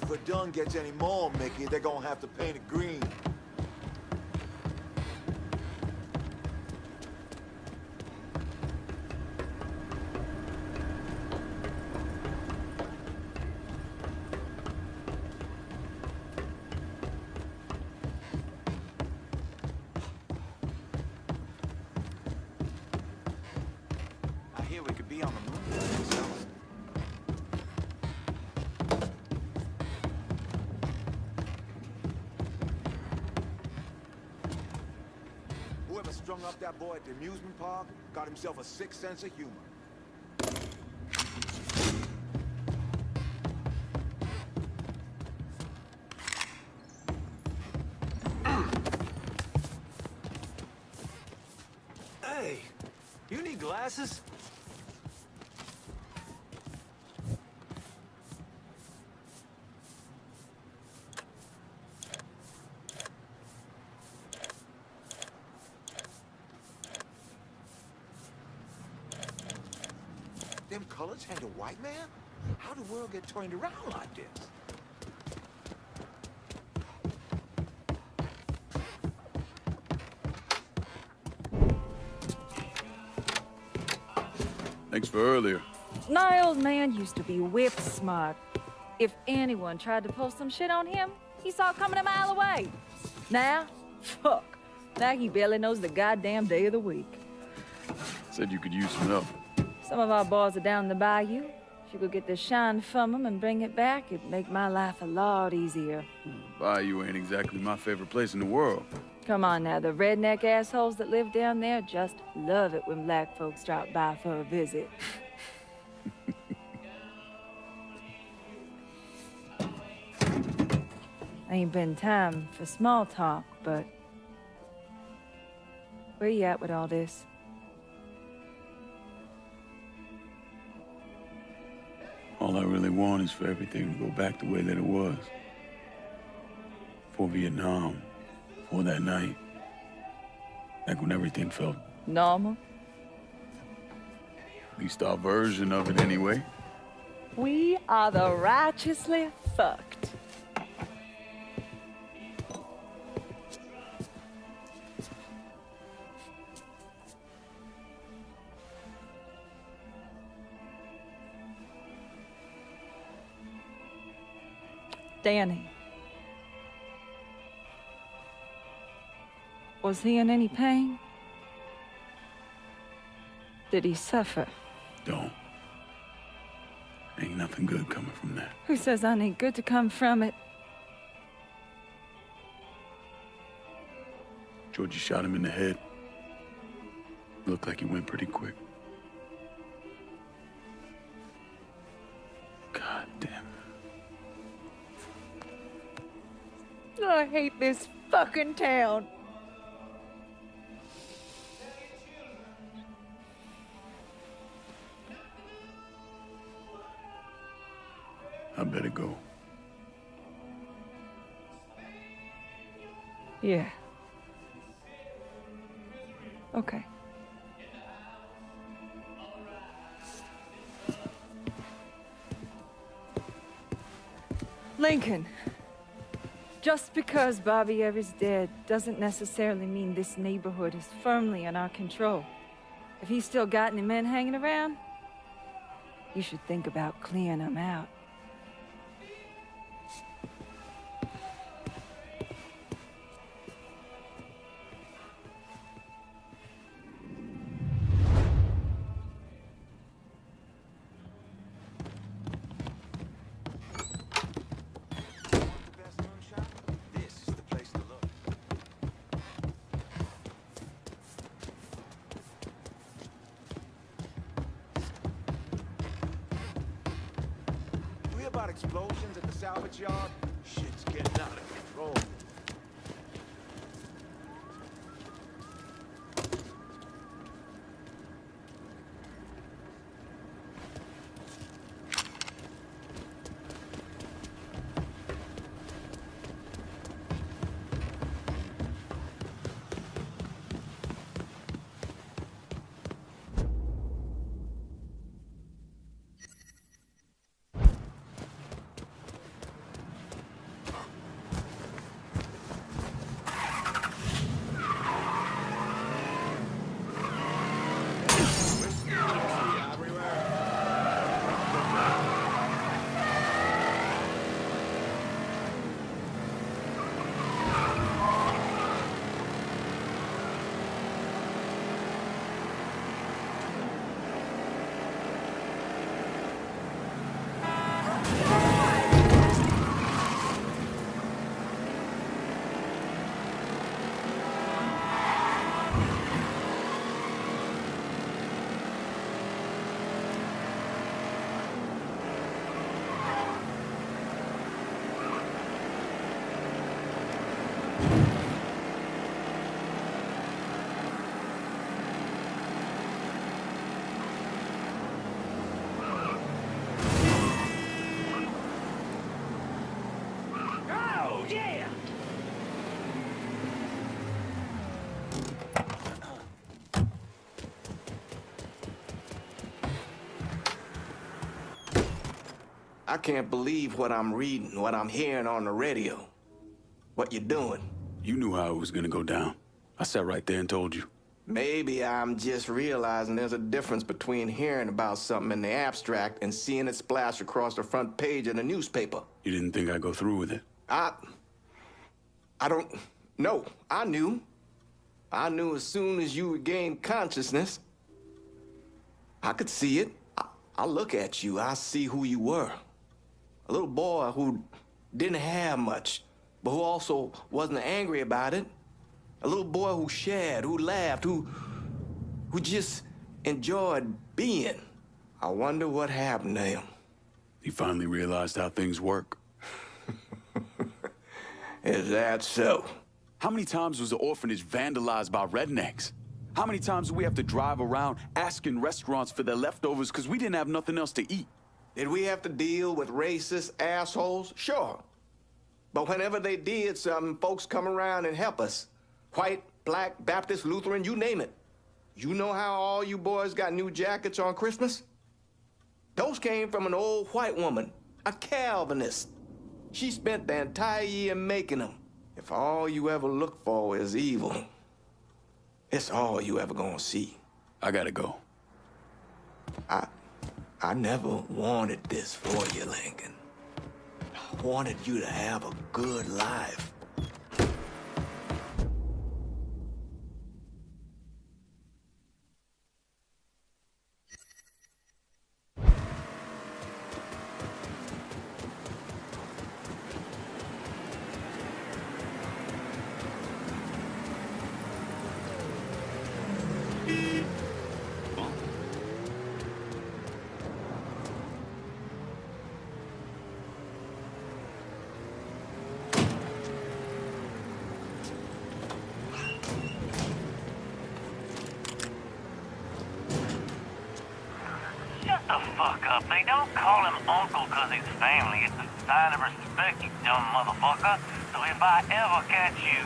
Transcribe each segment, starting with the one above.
Verdun gets any more, Mickey, they're gonna have to paint it green. I hear we could be on the moon this summer. Whoever strung up that boy at the amusement park got himself a sick sense of humor. Hey, you need glasses? Them colors hang a white man? How the world get turned around like this? Thanks for earlier. My old man used to be whip smart. If anyone tried to pull some shit on him, he saw it coming a mile away. Now, fuck. Now he barely knows the goddamn day of the week. Said you could use some help. Some of our boys are down the bayou. If you could get the shine from them and bring it back, it'd make my life a lot easier. Bayou ain't exactly my favorite place in the world. Come on now, the redneck assholes that live down there just love it when black folks drop by for a visit. Ain't been time for small talk, but where you at with all this? All I really want is for everything to go back the way that it was. For Vietnam, for that night. Like when everything felt, Normal? at least our version of it anyway. We are the righteously fucked. Danny. Was he in any pain? Did he suffer? Don't. Ain't nothing good coming from that. Who says I need good to come from it? Georgie shot him in the head. Looked like he went pretty quick. God damn it. I hate this fucking town. I better go. Yeah. Okay. Lincoln. Just because Bobby Ever's dead doesn't necessarily mean this neighborhood is firmly in our control. If he's still got any men hanging around, you should think about clearing them out. About explosions at the salvage yard? Shit's getting out of control. I can't believe what I'm reading, what I'm hearing on the radio. What you doing? You knew how it was gonna go down. I sat right there and told you. Maybe I'm just realizing there's a difference between hearing about something in the abstract and seeing it splash across the front page of the newspaper. You didn't think I'd go through with it? I don't know. I knew. I knew as soon as you regained consciousness. I could see it. I look at you, I see who you were. A little boy who didn't have much, but who also wasn't angry about it. A little boy who shared, who laughed, who just enjoyed being. I wonder what happened to him. He finally realized how things work. Is that so? How many times was the orphanage vandalized by rednecks? How many times do we have to drive around asking restaurants for their leftovers because we didn't have nothing else to eat? Did we have to deal with racist assholes? Sure. But whenever they did something, folks come around and help us. White, black, Baptist, Lutheran, you name it. You know how all you boys got new jackets on Christmas? Those came from an old white woman, a Calvinist. She spent the entire year making them. If all you ever look for is evil, it's all you ever gonna see. I gotta go. I never wanted this for you, Lincoln. I wanted you to have a good life. Fuck up. They don't call him uncle because he's family. It's a sign of respect, you dumb motherfucker. So if I ever catch you...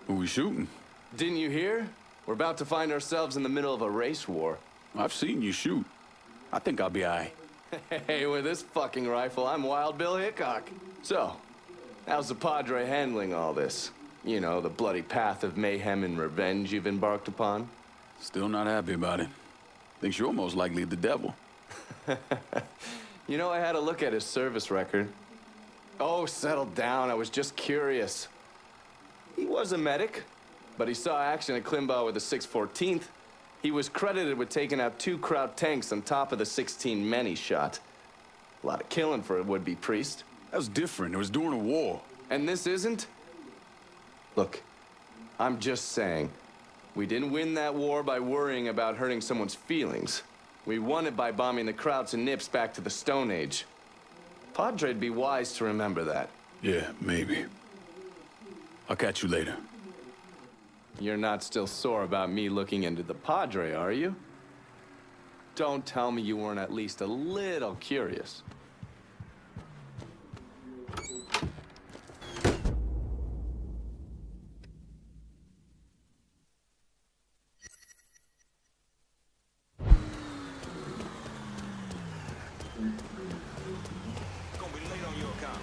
Who we shooting? Didn't you hear? We're about to find ourselves in the middle of a race war. I've seen you shoot. I think I'll be all right. Hey, with this fucking rifle, I'm Wild Bill Hickok. So, how's the Padre handling all this? You know, the bloody path of mayhem and revenge you've embarked upon? Still not happy about it. Thinks you're most likely the devil. You know, I had a look at his service record. Oh, settle down. I was just curious. He was a medic, but he saw action at Klimbaugh with the 614th. He was credited with taking out 2 Kraut tanks on top of the 16 men he shot. A lot of killing for a would-be priest. That was different. It was during a war. And this isn't? Look, I'm just saying, we didn't win that war by worrying about hurting someone's feelings. We won it by bombing the Krauts and Nips back to the Stone Age. Padre'd be wise to remember that. Yeah, maybe. I'll catch you later. You're not still sore about me looking into the Padre, are you? Don't tell me you weren't at least a little curious. Gonna be late on your account.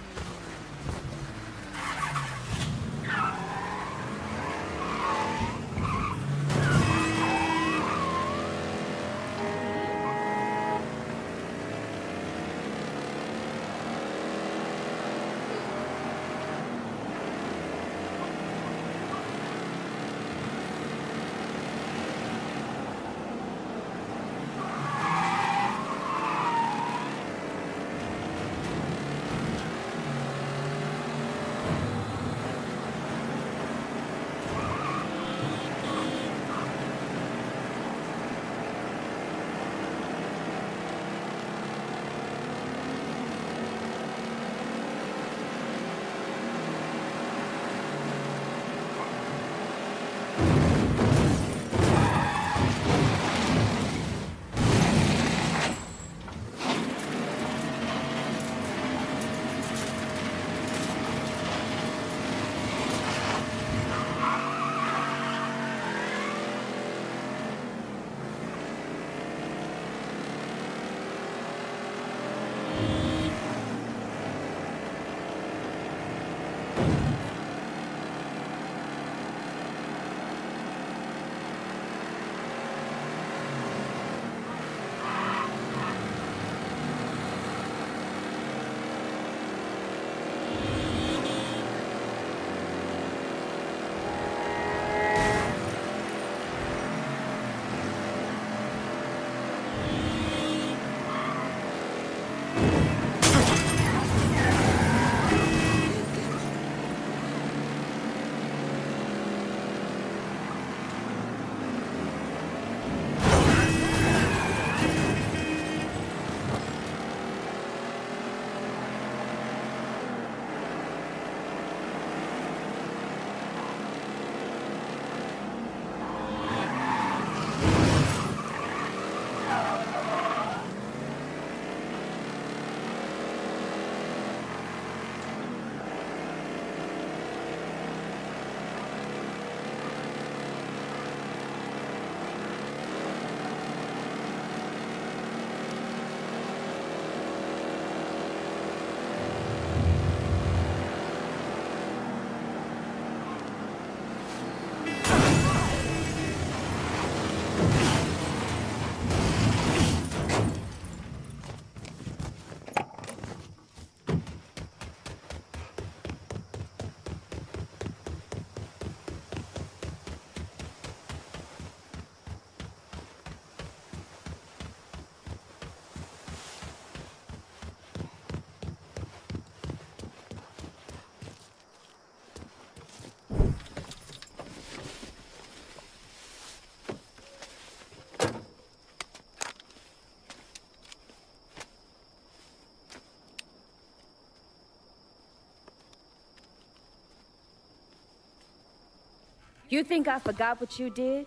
You think I forgot what you did?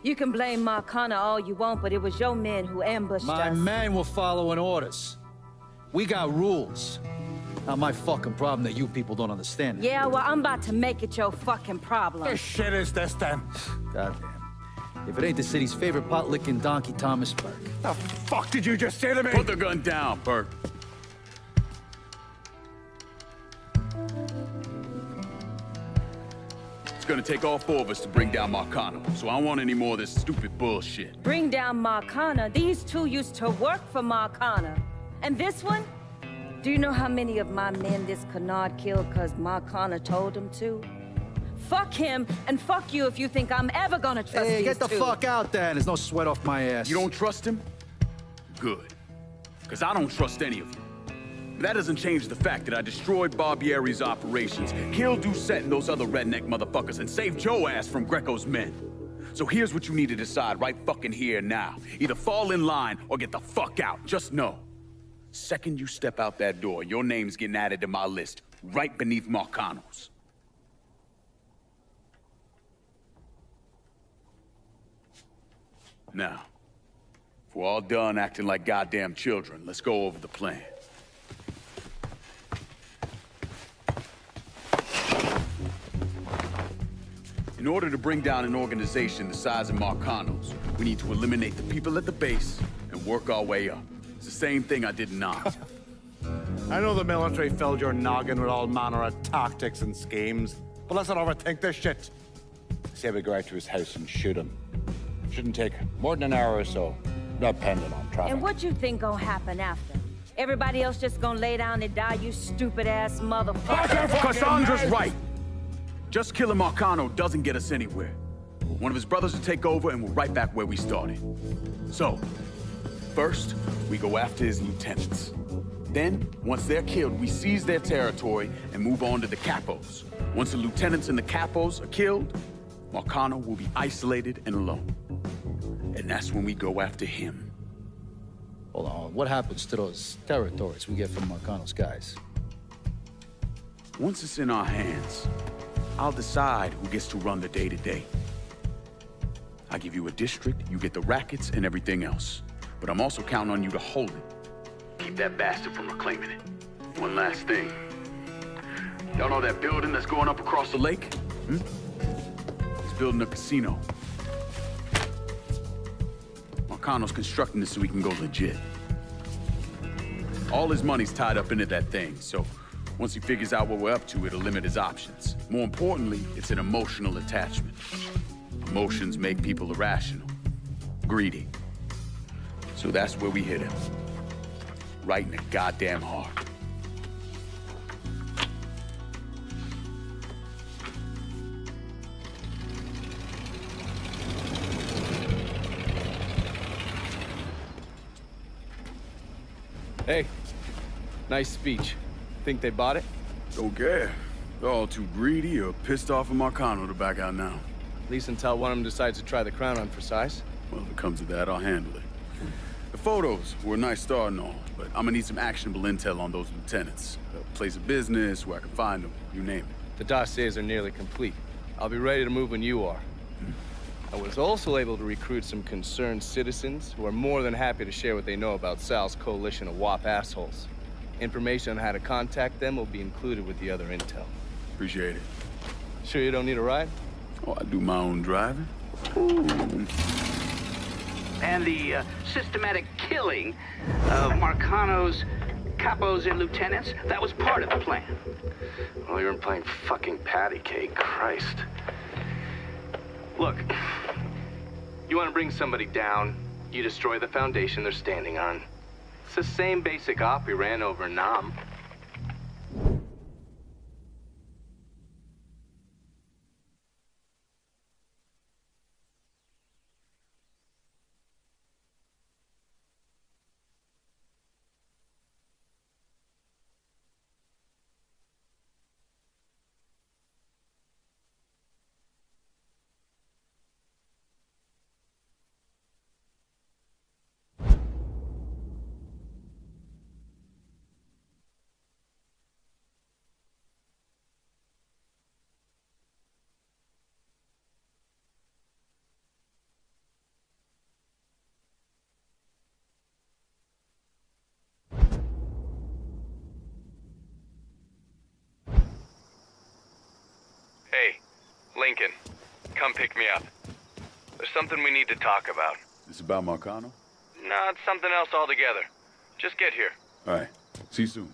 You can blame Marcana all you want, but it was your men who ambushed us. My men were following orders. We got rules. Not my fucking problem that you people don't understand. Yeah, well, I'm about to make it your fucking problem. What shit is this then? Goddamn. If it ain't the city's favorite pot-licking donkey, Thomas Burke. The fuck did you just say to me? Put the gun down, Burke. It's gonna take all four of us to bring down Marcano, so I don't want any more of this stupid bullshit. Bring down Marcana. These two used to work for Marcana. And this one? Do you know how many of my men this canard killed because Marcana told him to? Fuck him, and fuck you if you think I'm ever gonna trust Hey, these get the two. fuck out there. There's no sweat off my ass. You don't trust him? Good. Because I don't trust any of you. But that doesn't change the fact that I destroyed Barbieri's operations, killed Doucette and those other redneck motherfuckers, and saved Joe ass from Greco's men. So here's what you need to decide right fucking here now. Either fall in line or get the fuck out. Just know. Second you step out that door, your name's getting added to my list, right beneath Marcano's. Now, if we're all done acting like goddamn children, let's go over the plan. In order to bring down an organization the size of Marcano's, we need to eliminate the people at the base and work our way up. It's the same thing I did in Nam. I know the military filled your noggin with all manner of tactics and schemes, but let's not overthink this shit. Say we go out to his house and shoot him. Shouldn't take more than an hour or so, depending on traffic. And what you think gonna happen after? Everybody else just gonna lay down and die, you stupid-ass motherfucker? Cassandra's right. Just killing Marcano doesn't get us anywhere. One of his brothers will take over and we're right back where we started. So, first, we go after his lieutenants. Then, once they're killed, we seize their territory and move on to the capos. Once the lieutenants and the capos are killed, Marcano will be isolated and alone. And that's when we go after him. Hold on, what happens to those territories we get from Marcano's guys? Once it's in our hands, I'll decide who gets to run the day-to-day. I give you a district, you get the rackets and everything else. But I'm also counting on you to hold it. Keep that bastard from reclaiming it. One last thing. Y'all know that building that's going up across the lake? He's building a casino. Marcano's constructing this so we can go legit. All his money's tied up into that thing, so once he figures out what we're up to, it'll limit his options. More importantly, it's an emotional attachment. Emotions make people irrational, greedy. So that's where we hit him. Right in the goddamn heart. Hey, nice speech. Think they bought it? Okay. They're all too greedy or pissed off of Marcano to back out now. At least until one of them decides to try the crown on for size. Well, if it comes to that, I'll handle it. The photos were a nice start and all, but I'm gonna need some actionable intel on those lieutenants. A place of business, where I can find them, you name it. The dossiers are nearly complete. I'll be ready to move when you are. I was also able to recruit some concerned citizens who are more than happy to share what they know about Sal's coalition of WAP assholes. Information on how to contact them will be included with the other intel. Appreciate it. Sure you don't need a ride? Oh, I do my own driving. And the systematic killing of Marcano's capos and lieutenants, that was part of the plan. Well, you're playing fucking patty cake, Christ. Look, you want to bring somebody down, you destroy the foundation they're standing on. It's the same basic op we ran over Nam. Hey, Lincoln, come pick me up. There's something we need to talk about. This about Marcano? No, it's something else altogether. Just get here. All right. See you soon.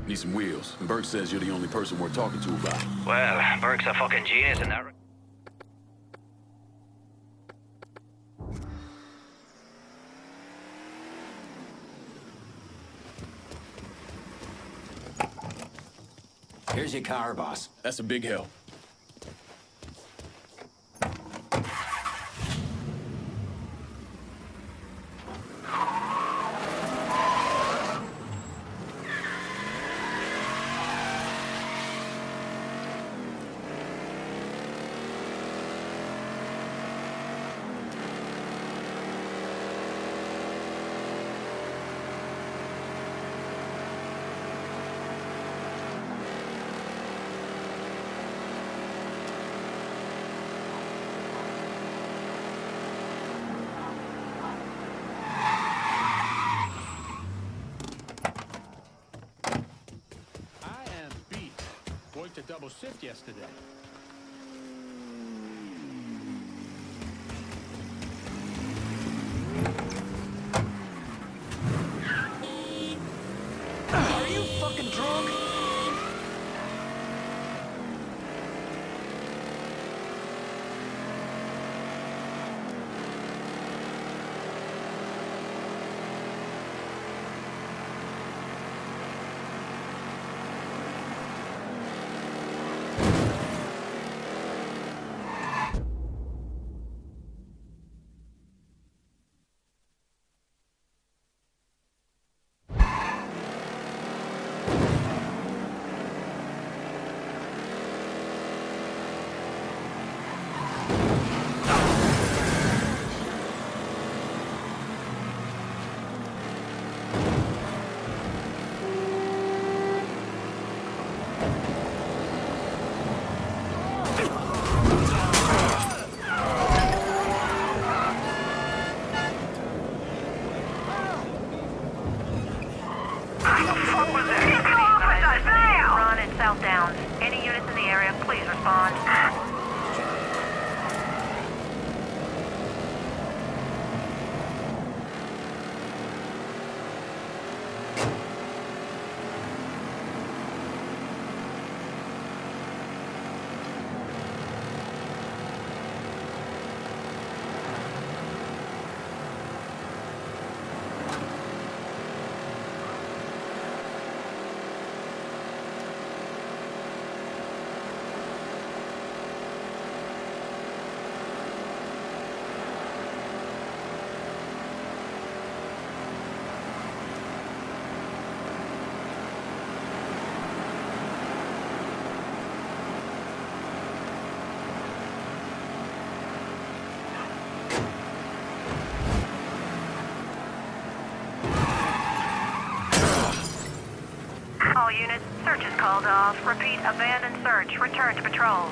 Need some wheels. And Burke says you're the only person we're talking to about it. Well, Burke's a fucking genius in that. Here's your car, boss. That's a big help. A double shift yesterday. Are you fucking drunk? Any units in the area, please respond. All units, search is called off. Repeat, abandon search. Return to patrol.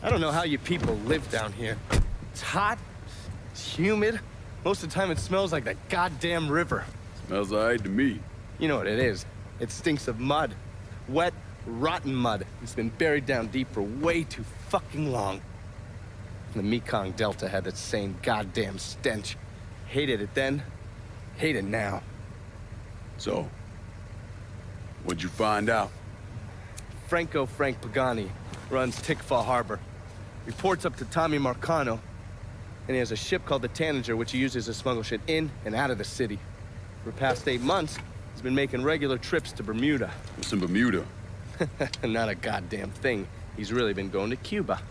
I don't know how you people live down here. It's hot, it's humid. Most of the time it smells like the goddamn river. Smells all right to me. You know what it is. It stinks of mud. Wet, rotten mud. It's been buried down deep for way too fucking long. The Mekong Delta had that same goddamn stench. Hated it then, hate it now. So, what'd you find out? Frank Pagani runs Tikfa Harbor. Reports up to Tommy Marcano, and he has a ship called the Tanager, which he uses to smuggle shit in and out of the city. For the past 8 months, he's been making regular trips to Bermuda. What's in Bermuda? Not a goddamn thing. He's really been going to Cuba.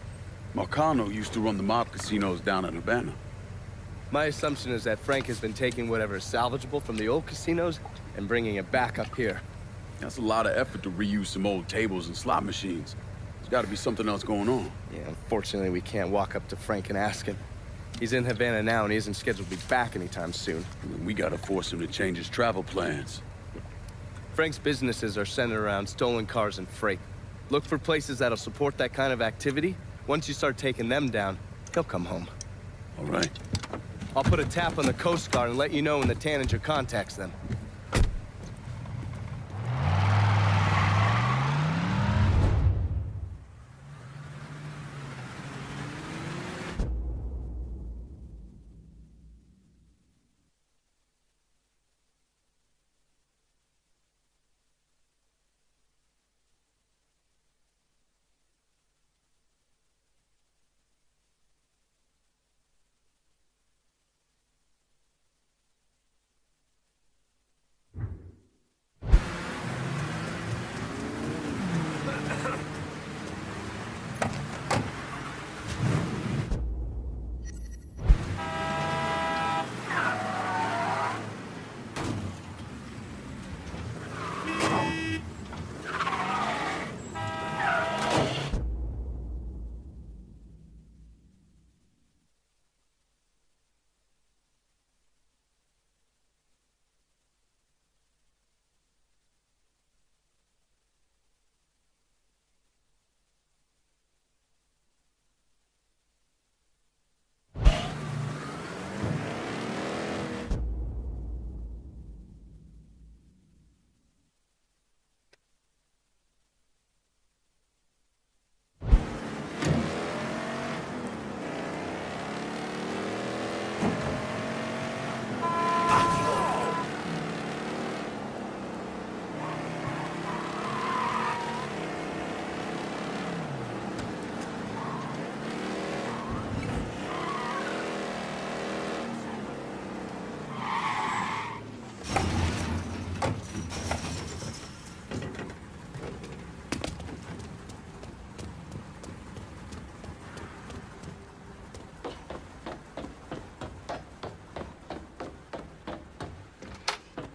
Marcano used to run the mob casinos down in Havana. My assumption is that Frank has been taking whatever is salvageable from the old casinos and bringing it back up here. That's a lot of effort to reuse some old tables and slot machines. There's got to be something else going on. Yeah, unfortunately, we can't walk up to Frank and ask him. He's in Havana now, and he isn't scheduled to be back anytime soon. We gotta force him to change his travel plans. Frank's businesses are centered around stolen cars and freight. Look for places that'll support that kind of activity. Once you start taking them down, he'll come home. All right. I'll put a tap on the Coast Guard and let you know when the Tanager contacts them.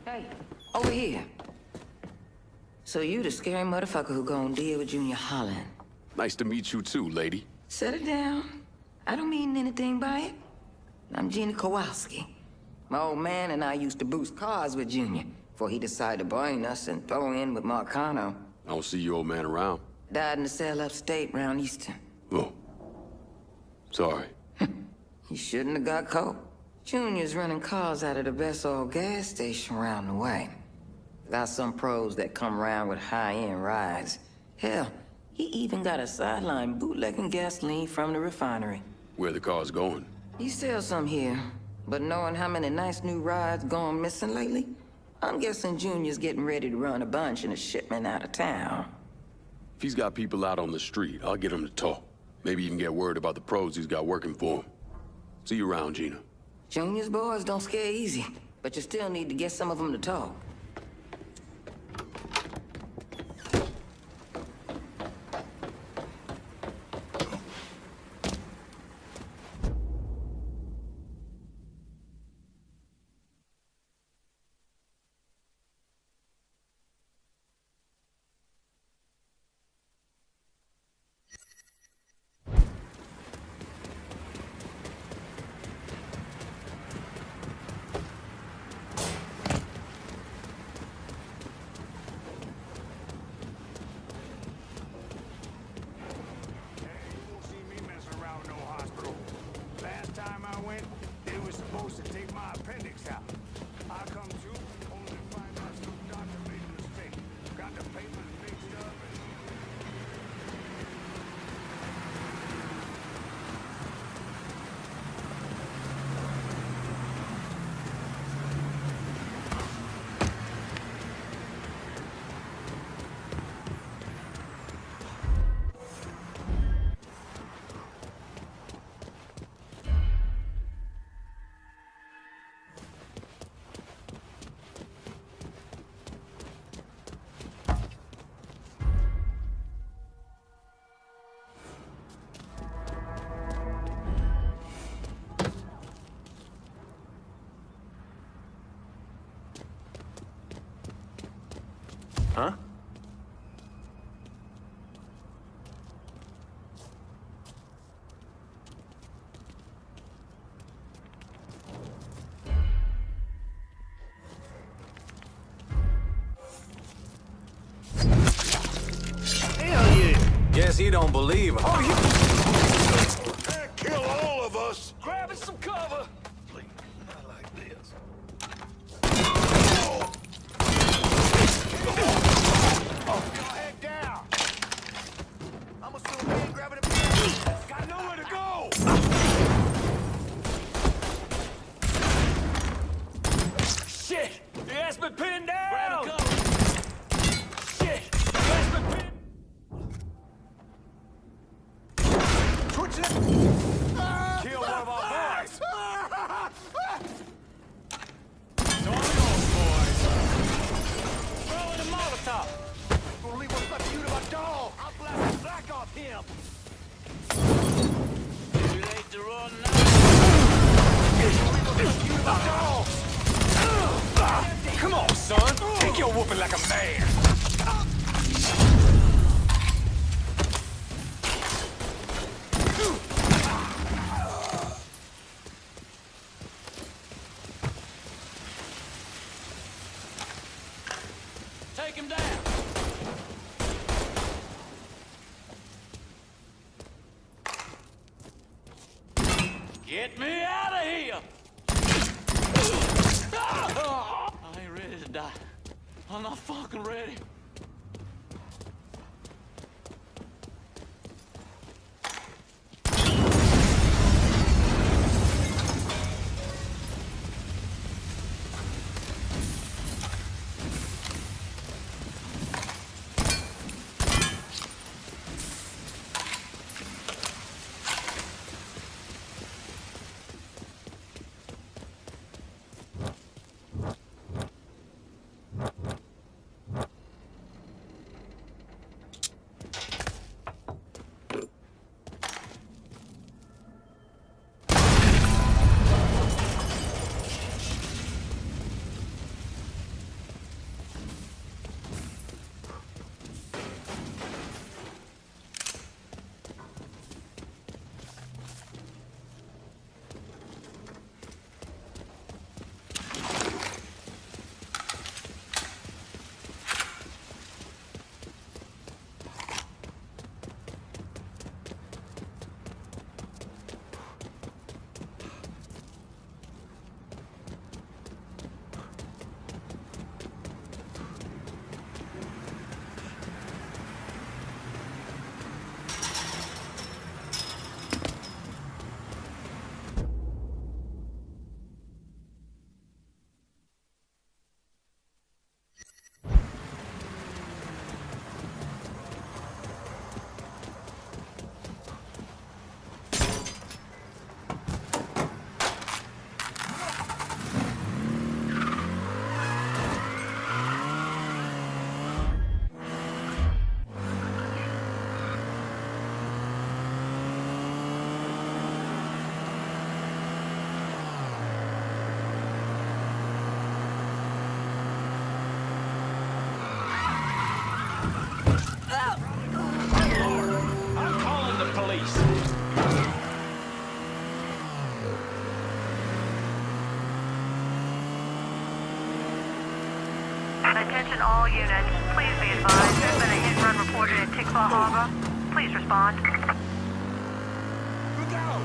Hey, over here. So you the scary motherfucker who gonna deal with Junior Holland. Nice to meet you too, lady. Set it down. I don't mean anything by it. I'm Gina Kowalski. My old man and I used to boost cars with Junior before he decided to burn us and throw in with Marcano. I don't see your old man around. Died in the cell upstate around Easton. Oh. Sorry. He shouldn't have got caught. Junior's running cars out of the best old gas station around the way. Got some pros that come around with high-end rides. Hell, he even got a sideline bootlegging gasoline from the refinery. Where the car's going? He sells some here, but knowing how many nice new rides gone missing lately, I'm guessing Junior's getting ready to run a bunch in a shipment out of town. If he's got people out on the street, I'll get him to talk. Maybe even get word about the pros he's got working for him. See you around, Gina. Junior's boys don't scare easy, but you still need to get some of them to talk. Guess he don't believe her. Can't kill all of us. Grabbing some cover. Please, not like this. Head down. I'm assuming we ain't grabbing a got nowhere to go. Shit! He has me pinned down! Shit! He has me pinned... Kill one of our boys. It's all yours, boys. Throwing a Molotov. Gonna leave what's left of you to my dog. I'll blast the black off him. Too late to run now. Come on, son. Take your whooping like a man. Take him down. Get me out of here! I ain't ready to die. I'm not fucking ready. Attention all units. Please be advised there's been a hit and run reported in Tikva Harbor. Please respond. Look out!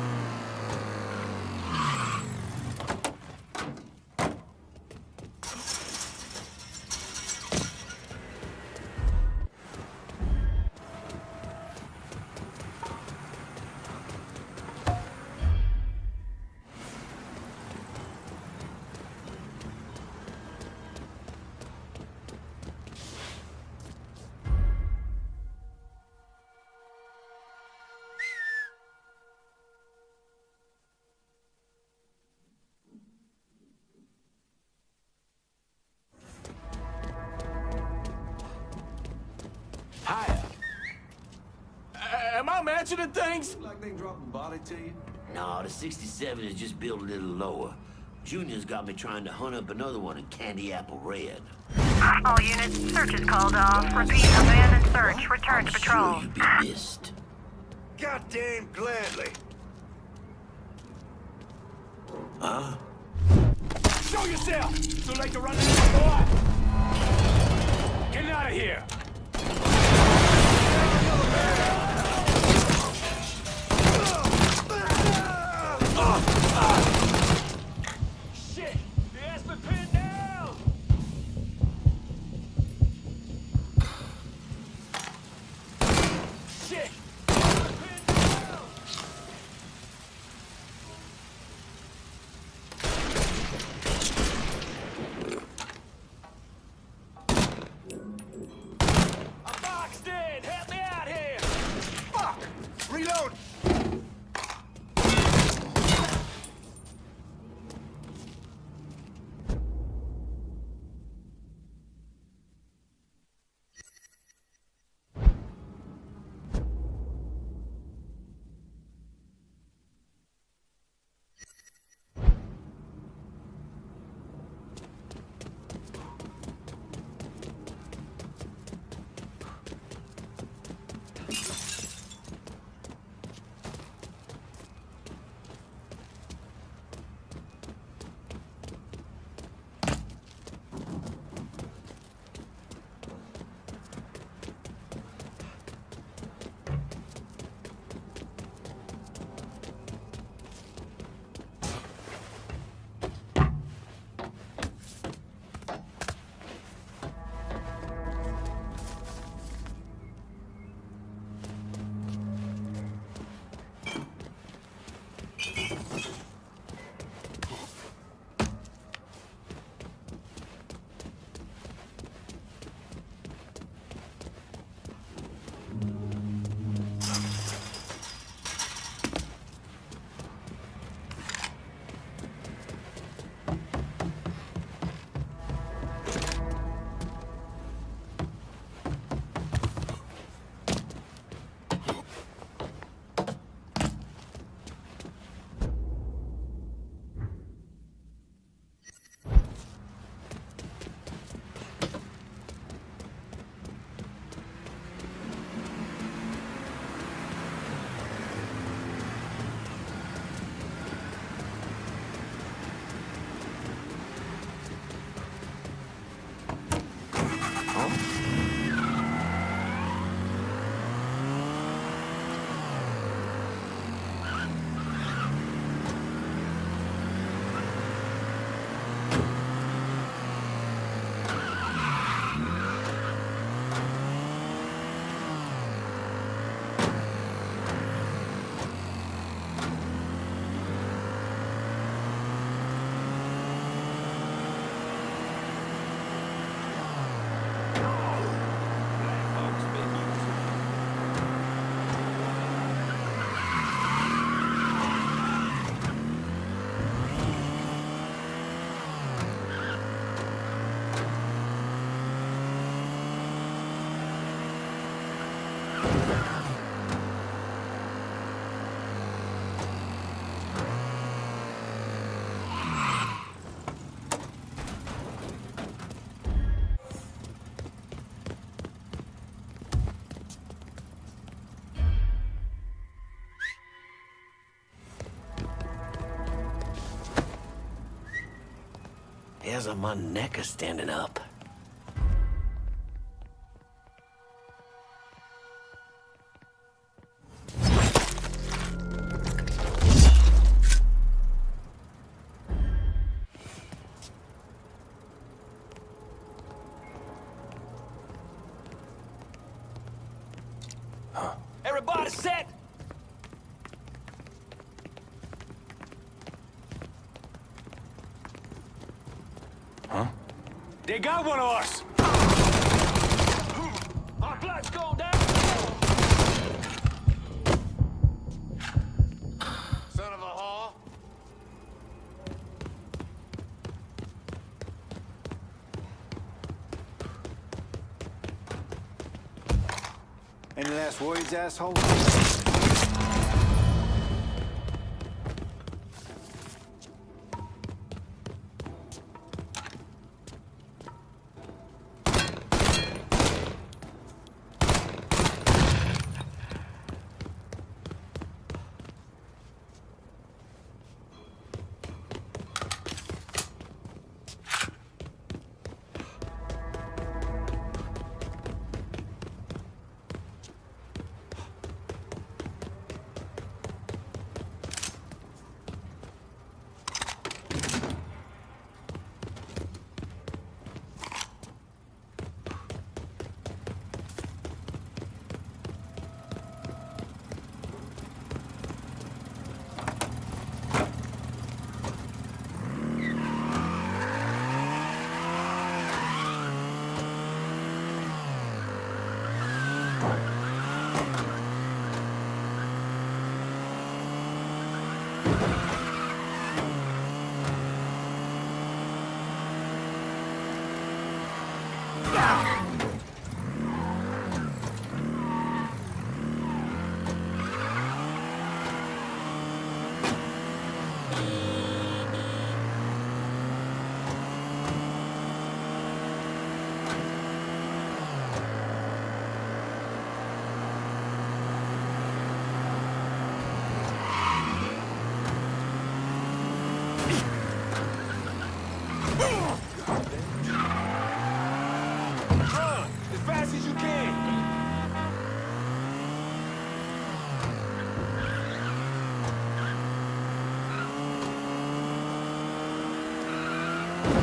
Hiya. Am I mentioning things? Like they dropped a body to you? No, the 67 is just built a little lower. Junior's got me trying to hunt up another one in Candy Apple Red. All units, search is called off. Repeat, abandon search. Return to patrol. Sure you'd be missed. Goddamn gladly. Huh? Show yourself! Too late to run anymore, boy! Get out of here! Shit! I'm boxed in! Help me out here! Fuck! Reload! Hairs on my neck are standing up. Everybody set! They got one of us! Our flight's going down! Son of a whore. Any last words, asshole? As fast as you can.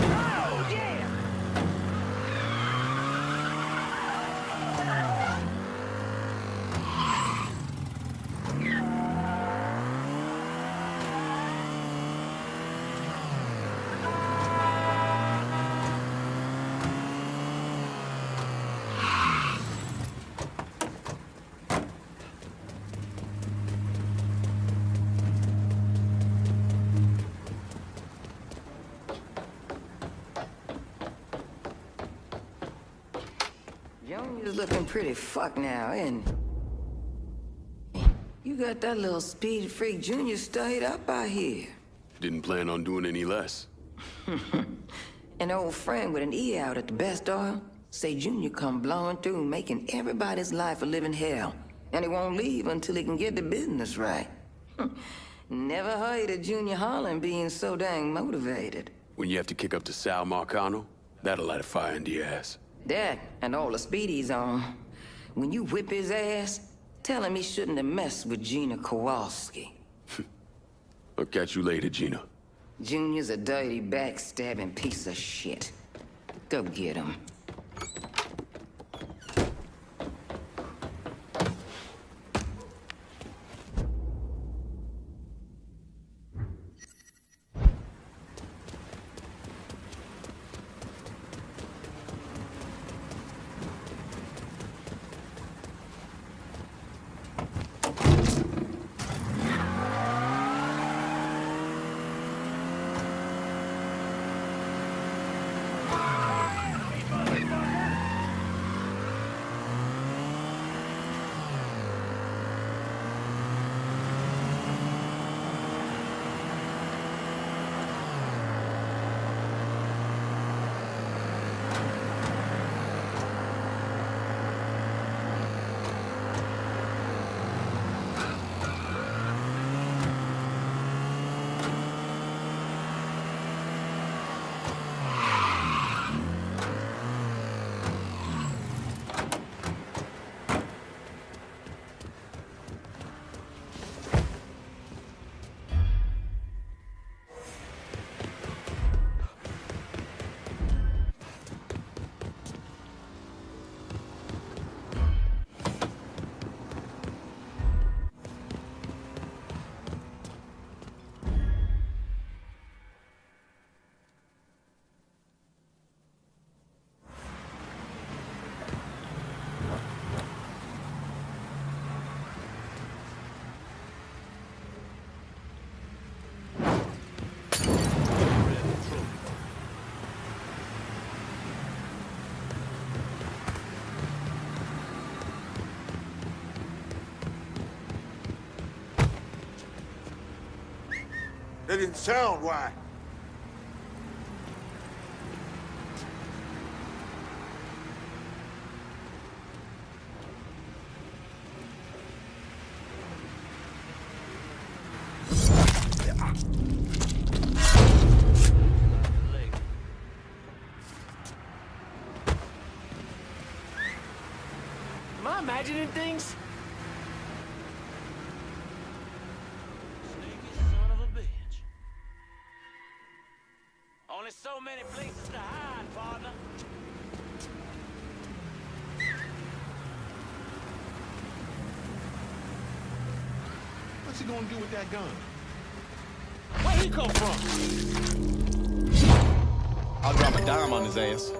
Oh, yeah! Junior's looking pretty fucked now, isn't he? You got that little speed freak Junior stayed up out here. Didn't plan on doing any less. An old friend with an E out at the best oil say Junior come blowing through, making everybody's life a living hell. And he won't leave until he can get the business right. Never heard of Junior Holland being so dang motivated. When you have to kick up to Sal Marcano, that'll light a fire into your ass. That and all the speed he's on. When you whip his ass, tell him he shouldn't have messed with Gina Kowalski. I'll catch you later, Gina. Junior's a dirty, backstabbing piece of shit. Go get him. That didn't sound right. Am I imagining things? Only so many places to hide, partner. What's he gonna do with that gun? Where he come from? I'll drop a dime on his ass.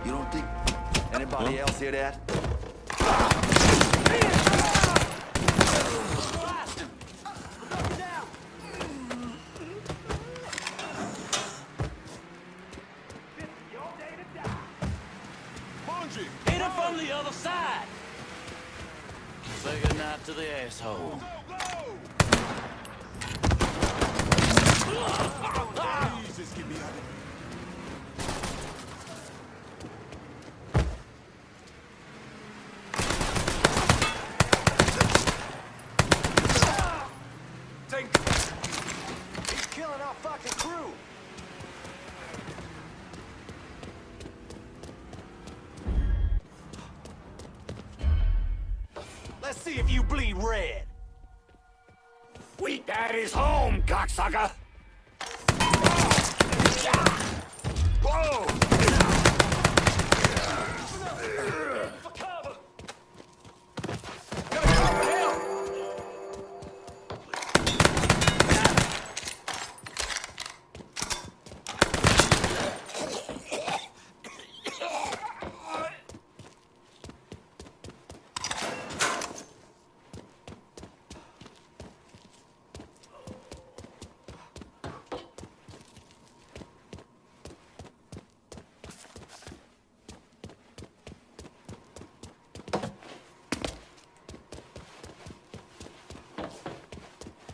You don't think Anybody else hear that? Hit him from the other side. Say goodnight to the asshole. Jesus, get me out of here. He's killing our fucking crew. Let's see if you bleed red. We daddy's home, cocksucker. Whoa! For cover.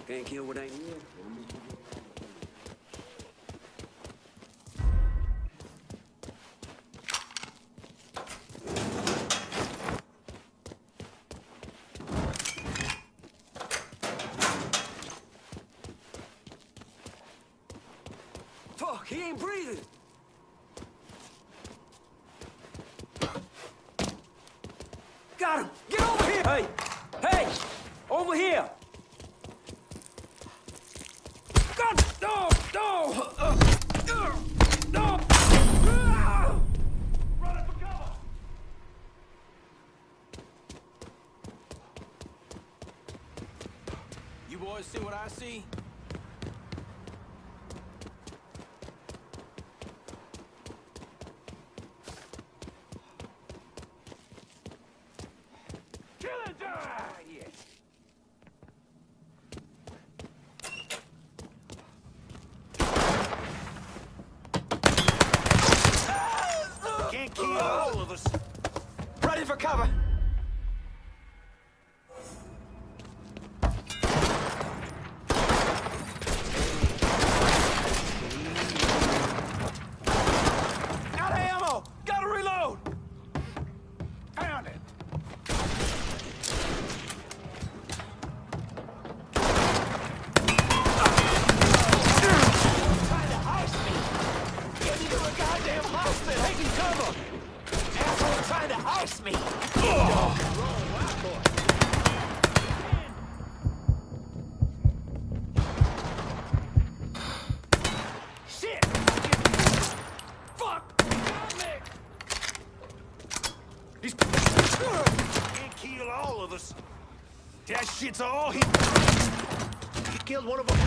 Can't kill what ain't here. Fuck, he ain't breathing. Got him! Get over here! Hey! Hey! Over here! God! No! No! No! Running for cover. You boys see what I see? Killing time. Yeah. Can't kill all of us. Ready for cover. Out of ammo. Gotta reload. Found it. Trying to heist me. Get me to a goddamn hospital. Taking cover. Asshole trying to heist me. Shit. Fuck. Got me. He's can't kill all of us. That shit's all he killed one of them.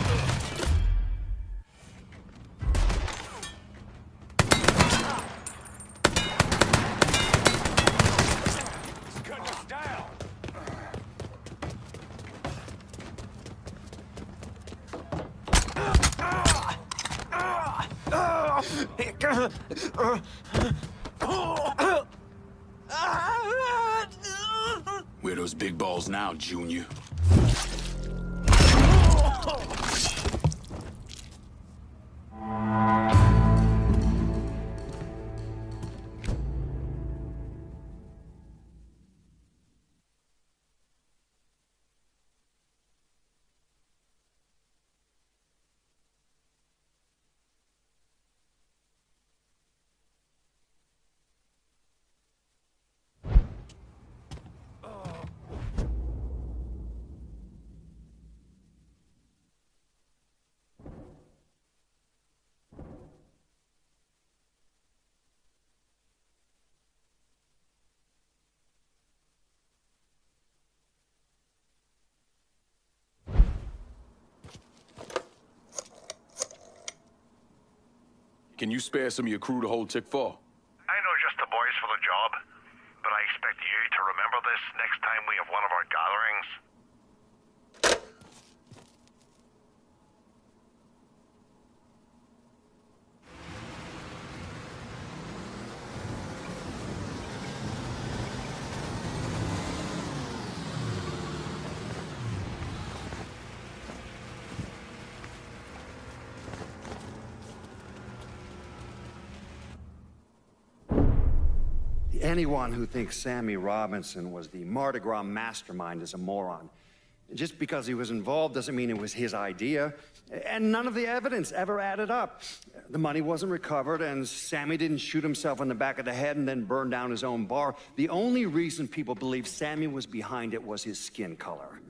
He's cutting us down. Where those big balls now, Junior? Can you spare some of your crew to hold Tick 4? I know just the boys for the job. you to remember this next time we have one of our gatherings? Anyone who thinks Sammy Robinson was the Mardi Gras mastermind is a moron. Just because he was involved doesn't mean it was his idea. And none of the evidence ever added up. The money wasn't recovered, and Sammy didn't shoot himself in the back of the head and then burn down his own bar. The only reason people believe Sammy was behind it was his skin color.